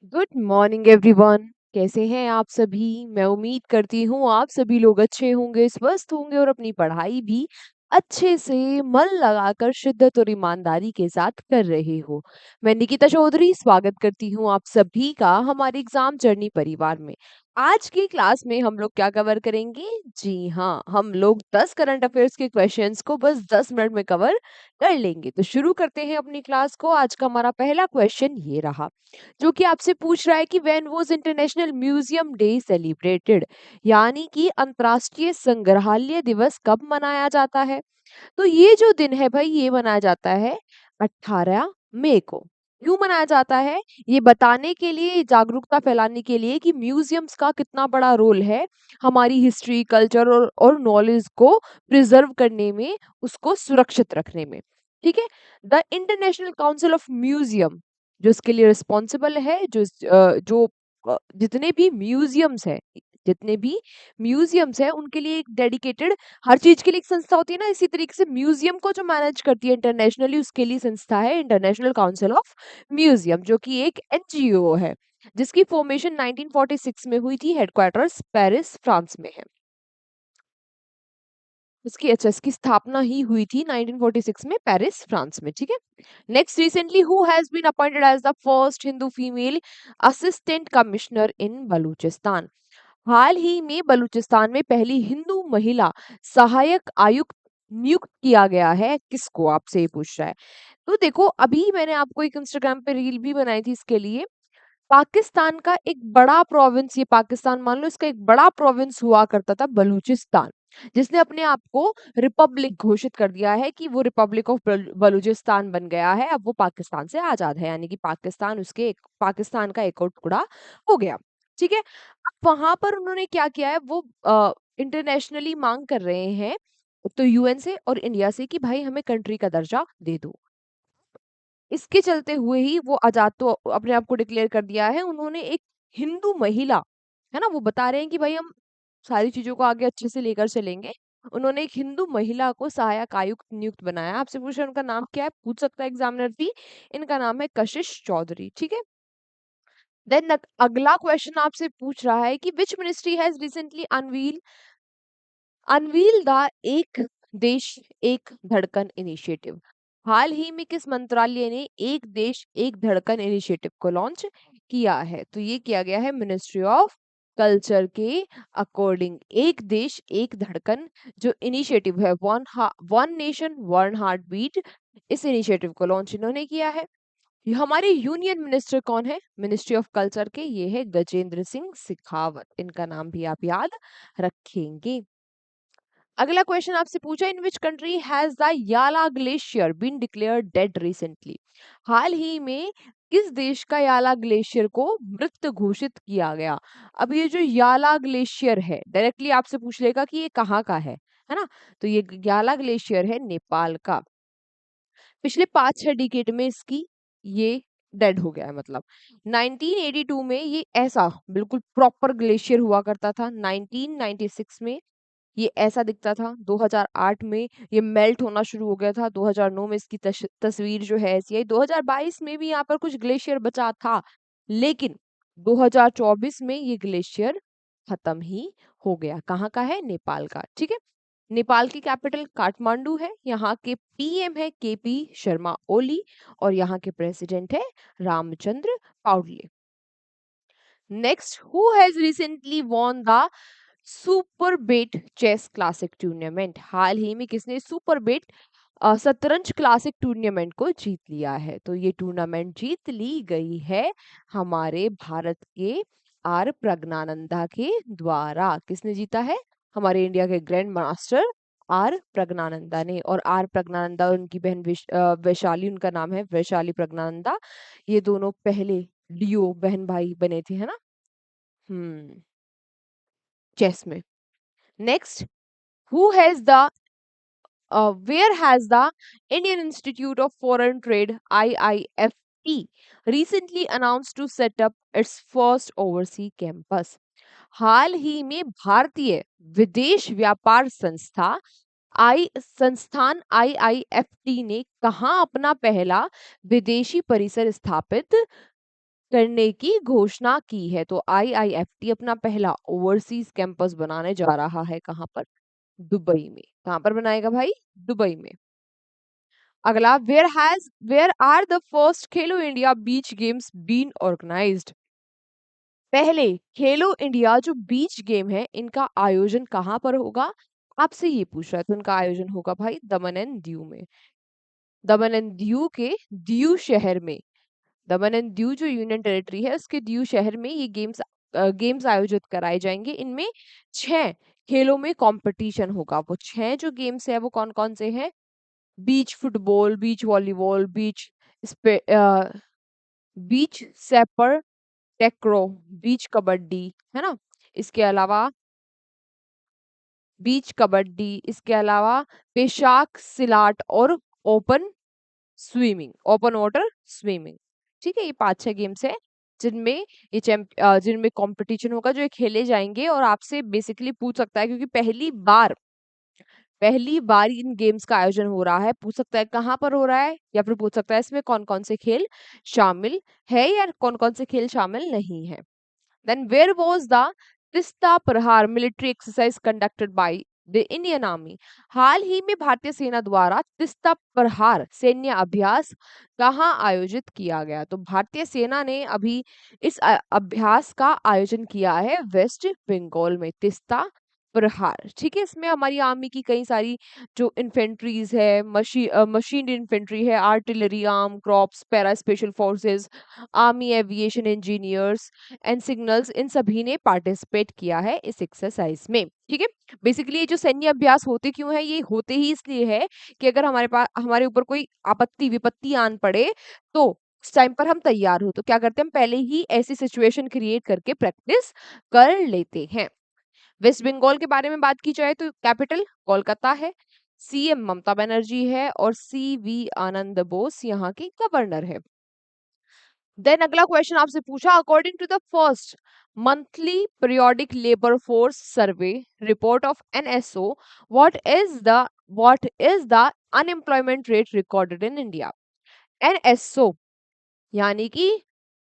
Good morning everyone. कैसे हैं आप सभी? मैं उम्मीद करती हूँ आप सभी लोग अच्छे होंगे, स्वस्थ होंगे और अपनी पढ़ाई भी अच्छे से मन लगाकर शिद्दत और ईमानदारी के साथ कर रहे हो। मैं निकिता चौधरी स्वागत करती हूँ आप सभी का हमारे एग्जाम जर्नी परिवार में। आज की क्लास में हम लोग क्या कवर करेंगे? जी हाँ, हम लोग 10 करंट अफेयर्स के क्वेश्चंस को बस 10 मिनट में कवर कर लेंगे। तो शुरू करते हैं अपनी क्लास को। आज का हमारा पहला क्वेश्चन ये रहा, जो कि आपसे पूछ रहा है कि when was international museum day celebrated, यानी कि अंतर्राष्ट्रीय संग्रहालय दिवस कब मनाया जाता है? तो ये जो दिन है भाई, ये मनाया जाता है 18 मई को। क्यों मनाया जाता है? ये बताने के लिए, जागरूकता फैलाने के लिए कि म्यूजियम्स का कितना बड़ा रोल है हमारी हिस्ट्री, कल्चर और नॉलेज को प्रिजर्व करने में, उसको सुरक्षित रखने में। ठीक है। The international council of museum जो इसके लिए रिस्पॉन्सिबल है, जितने भी म्यूजियम्स है, जितने भी म्यूजियम्स है उनके लिए एक डेडिकेटेड, हर चीज के लिए एक संस्था होती है ना, इसी तरीके से म्यूजियम को जो मैनेज करती है इंटरनेशनली, उसके लिए संस्था है इंटरनेशनल काउंसिल ऑफ म्यूजियम, जो कि एक एनजीओ है, जिसकी फॉर्मेशन 1946 में हुई थी। हेडक्वार्टर्स पेरिस फ्रांस में है। इसकी स्थापना ही हुई थी 1946 में पेरिस फ्रांस में। ठीक है। Next, recently who has been appointed as the first Hindu female assistant commissioner in Balochistan? हाल ही में बलूचिस्तान में पहली हिंदू महिला सहायक आयुक्त नियुक्त किया गया है। किसको, आपसे ये पूछ रहा है। तो देखो, अभी मैंने आपको एक इंस्टाग्राम पे रील भी बनाई थी इसके लिए। पाकिस्तान का एक बड़ा प्रोविंस, ये पाकिस्तान मान लो, इसका एक बड़ा प्रोविंस हुआ करता था बलूचिस्तान, जिसने अपने आप को रिपब्लिक घोषित कर दिया है कि वो रिपब्लिक ऑफ बलूचिस्तान बन गया है। अब वो पाकिस्तान से आजाद है, यानी कि पाकिस्तान का एक और टुकड़ा हो गया। ठीक है। अब वहां पर उन्होंने क्या किया है, वो इंटरनेशनली मांग कर रहे हैं, तो यूएन से और इंडिया से, कि भाई हमें कंट्री का दर्जा दे दो। इसके चलते हुए ही वो आजाद तो अपने आप को डिक्लेयर कर दिया है उन्होंने। एक हिंदू महिला, है ना, वो बता रहे हैं कि भाई हम सारी चीजों को आगे अच्छे से लेकर चलेंगे। उन्होंने एक हिंदू महिला को सहायक आयुक्त नियुक्त बनाया। आपसे पूछा उनका नाम क्या है, पूछ सकता है एग्जामिनर भी। इनका नाम है कशिश चौधरी। ठीक है। देन अगला क्वेश्चन आपसे पूछ रहा है कि which ministry has recently unveil the एक देश एक धड़कन इनिशिएटिव? हाल ही में किस मंत्रालय ने एक देश एक धड़कन इनिशिएटिव को लॉन्च किया है? तो ये किया गया है मिनिस्ट्री ऑफ कल्चर के अकॉर्डिंग। एक देश एक धड़कन जो इनिशिएटिव है, one nation one heart beat, इस इनिशिएटिव को लॉन्च इन्होंने किया है। ये हमारे यूनियन मिनिस्टर कौन है मिनिस्ट्री ऑफ कल्चर के? ये है गजेंद्र सिंह शेखावत। इनका नाम भी आप याद रखेंगे। अगला क्वेश्चन आपसे पूछा, in which country has the Yala glacier been declared dead recently? हाल ही में किस देश का याला ग्लेशियर को मृत घोषित किया गया? अब ये जो याला ग्लेशियर है, डायरेक्टली आपसे पूछ लेगा कि ये कहाँ का है ना? तो ये याला ग्लेशियर है नेपाल का। पिछले 5-6 डिकेड में इसकी ये डेड हो गया है, मतलब 1982 में ये ऐसा बिल्कुल प्रॉपर ग्लेशियर हुआ करता था। 1996 में ये ऐसा दिखता था। 2008 में ये मेल्ट होना शुरू हो गया था। 2009 में इसकी तस्वीर जो है ऐसी आई। 2022 में भी यहाँ पर कुछ ग्लेशियर बचा था, लेकिन 2024 में ये ग्लेशियर खत्म ही हो गया। कहाँ का है? नेपाल का। ठीक है। नेपाल की कैपिटल काठमांडू है। यहाँ के पीएम है केपी शर्मा ओली और यहाँ के प्रेसिडेंट है Ramchandra Paudel. Next, who has recently won the super bet chess classic tournament? हाल ही में किसने सुपर बेट शतरंज क्लासिक टूर्नामेंट को जीत लिया है? तो ये टूर्नामेंट जीत ली गई है हमारे भारत के आर प्रज्ञानंदा के द्वारा। किसने जीता है? हमारे इंडिया के ग्रैंड मास्टर आर प्रज्ञानंदा ने। और आर प्रज्ञानंदा, उनकी बहन वैशाली, उनका नाम है वैशाली प्रज्ञानंदा। ये दोनों पहले लियो बहन भाई बने थे, है ना, चेस में। Next, who has the where has the Indian Institute of Foreign Trade IIFT recently announced to set up its first overseas campus? हाल ही में भारतीय विदेश व्यापार संस्थान IIFT ने कहाँ अपना पहला विदेशी परिसर स्थापित करने की घोषणा की है। तो आईआईएफटी अपना पहला ओवरसीज कैंपस बनाने जा रहा है कहाँ पर? दुबई में। कहाँ पर बनाएगा भाई? दुबई में। अगला, where are the first Khelo India beach games been organized? पहले खेलो इंडिया जो बीच गेम है इनका आयोजन कहाँ पर होगा? आपसे ये पूछ रहा है, तो इनका आयोजन होगा भाई दमन एंड दीव में। दमन एंड दीव के दीव शहर में। दमन एंड दीव जो यूनियन टेरिटरी है उसके दीव शहर में ये गेम्स आयोजित कराए जाएंगे। इनमें 6 खेलों में कंपटीशन होगा। वो 6 जो गेम्स है वो कौन कौन से हैं? बीच फुटबॉल, बीच वॉलीबॉल, बीच सेपर टेक्रो, बीच कबड्डी, है ना? इसके अलावा बीच कबड्डी, इसके अलावा पेशाक सिलाट और ओपन ओपन वाटर स्विमिंग। ठीक है, ये 5-6 गेम्स है जिनमें जिनमें कंपटीशन होगा, जो ये खेले जाएंगे और आपसे बेसिकली पूछ सकता है, क्योंकि पहली बार इन गेम्स का आयोजन हो रहा है। पूछ सकता है कहाँ पर हो रहा है, या फिर पूछ सकता है इसमें कौन-कौन से खेल शामिल है या कौन-कौन से खेल शामिल नहीं है। Then where was the Tista Prahar military exercise conducted by the Indian Army? हाल ही में भारतीय सेना द्वारा तिस्ता प्रहार सैन्य अभ्यास कहाँ आयोजित किया गया? तो भारतीय सेना ने अभी इस अभ्यास का आयोजन किया है वेस्ट बंगाल में, तिस्ता प्रहार। ठीक है, इसमें हमारी आर्मी की कई सारी जो इन्फेंट्रीज है, मशीन इन्फेंट्री है, artillery, arm corps, para special forces, army aviation engineers and signals, इन सभी ने पार्टिसिपेट किया है इस एक्सरसाइज में। ठीक है, बेसिकली ये जो सैन्य अभ्यास होते क्यों है? ये होते ही इसलिए है कि अगर हमारे ऊपर कोई आपत्ति विपत्ति आन पड़े तो उस टाइम पर हम तैयार हो। तो क्या करते हैं, हम पहले ही ऐसी सिचुएशन क्रिएट करके प्रैक्टिस कर लेते हैं। वेस्ट बंगाल के बारे में बात की जाए तो कैपिटल कोलकाता है, सीएम ममता बनर्जी है और सीवी आनंद बोस यहाँ की गवर्नर है। देन अगला क्वेश्चन आपसे पूछा, according to the first monthly periodic labour force survey report of NSO, what is the unemployment rate recorded in India? NSO यानी कि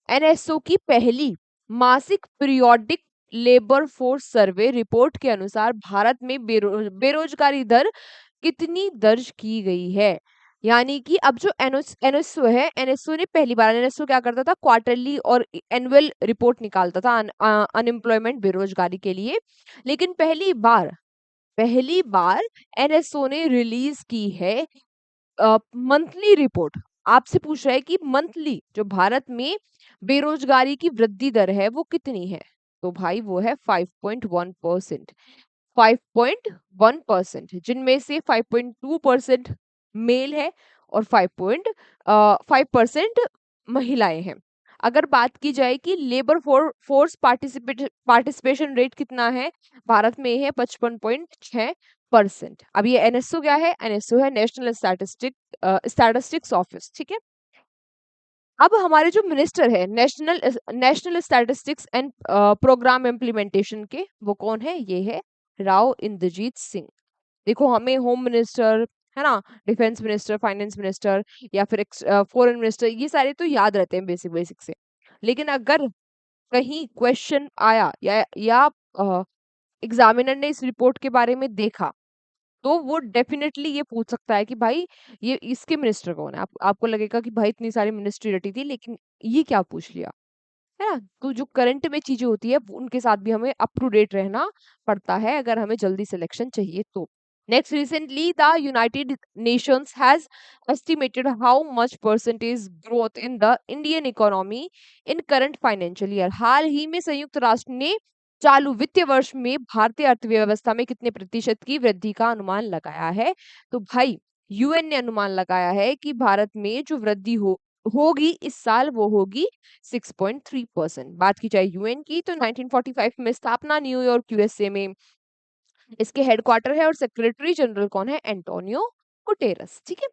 एनएसओ की पहली मासिक periodic labour force survey report के अनुसार भारत में बेरोजगारी दर कितनी दर्ज की गई है? यानी कि अब जो एनएसओ है, एनएसओ ने पहली बार, एनएसओ क्या करता था, क्वार्टरली और एनुअल रिपोर्ट निकालता था अनएम्प्लॉयमेंट बेरोजगारी के लिए। लेकिन पहली बार एनएसओ ने रिलीज की है मंथली रिपोर्ट। आपसे पूछ रहा है कि मंथली जो भारत में बेरोजगारी की वृद्धि दर है वो कितनी है? तो भाई वो है 5.1%। 5.1%, जिनमें से 5.2% मेल है और 5% महिलाएं हैं। अगर बात की जाए कि लेबर फोर्स पार्टिसिपेशन रेट कितना है, भारत में है 55.6%। अब ये एनएसओ क्या है? एनएसओ है नेशनल स्टैटिस्टिक्स ऑफिस। ठीक है, अब हमारे जो मिनिस्टर है national statistics and programme implementation के, वो कौन है? ये है राव इंद्रजीत सिंह। देखो, हमें होम मिनिस्टर, है ना, डिफेंस मिनिस्टर, फाइनेंस मिनिस्टर या फिर फॉरेन मिनिस्टर, ये सारे तो याद रहते हैं बेसिक बेसिक से। लेकिन अगर कहीं क्वेश्चन आया या एग्जामिनर ने इस रिपोर्ट के बारे में देखा, तो वो डेफिनेटली ये पूछ सकता है कि भाई ये इसके मिनिस्टर कौन है। आपको लगेगा कि भाई इतनी सारी मिनिस्ट्री रटी थी, लेकिन ये क्या पूछ लिया, है ना? तो जो करंट में चीजें होती है उनके साथ भी हमें अप टू डेट रहना पड़ता है अगर हमें जल्दी सिलेक्शन चाहिए तो। Next, recently the United Nations has estimated how much percentage growth in the Indian economy in current financial year. हाल ही में संयुक्त राष्ट्र ने चालू वित्तीय वर्ष में भारतीय अर्थव्यवस्था में कितने प्रतिशत की वृद्धि का अनुमान लगाया है? तो भाई यूएन ने अनुमान लगाया है कि भारत में जो वृद्धि होगी इस साल, वो होगी 6.3%। बात की जाए यूएन की तो 1945 में स्थापना न्यूयॉर्क यूएसए में इसके हेडक्वार्टर है और सेक्रेटरी जनरल कौन है? Antonio Guterres. ठीक है,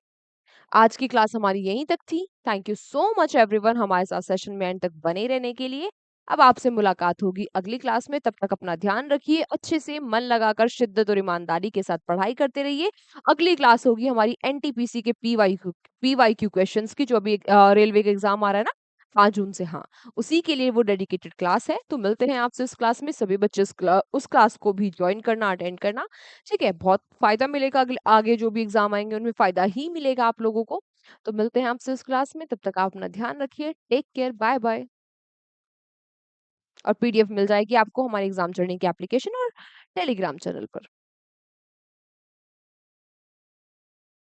आज की क्लास हमारी यहीं तक थी। Thank you so much everyone हमारे साथ सेशन में एंड तक बने रहने के लिए। अब आपसे मुलाकात होगी अगली क्लास में। तब तक अपना ध्यान रखिए, अच्छे से मन लगाकर शिद्दत और ईमानदारी के साथ पढ़ाई करते रहिए। अगली क्लास होगी हमारी एनटीपीसी के पीवाईक्यू क्वेश्चंस की, जो अभी रेलवे का एग्जाम आ रहा है ना, 5 जून से हाँ, उसी के लिए वो डेडिकेटेड क्लास है, तो मिलते हैं आपसे उस क्लास में, सभी बच्चे उस क्लास को भी जॉइन करना, अटेंड करना, ठीक है? बहुत फ़ायदा मिलेगा अगले आगे जो भी एग्ज़ाम आएँगे उनमें फ़ायदा ही मिलेगा आप लोगों को। तो मिलते हैं आपसे उस क्लास में, तब तक आप अपना ध्यान रखिए, टेक केयर, बाय-बाय। और पीडीएफ मिल जाएगी आपको हमारे एग्ज़ाम जर्नी की एप्लीकेशन और टेलीग्राम चैनल पर।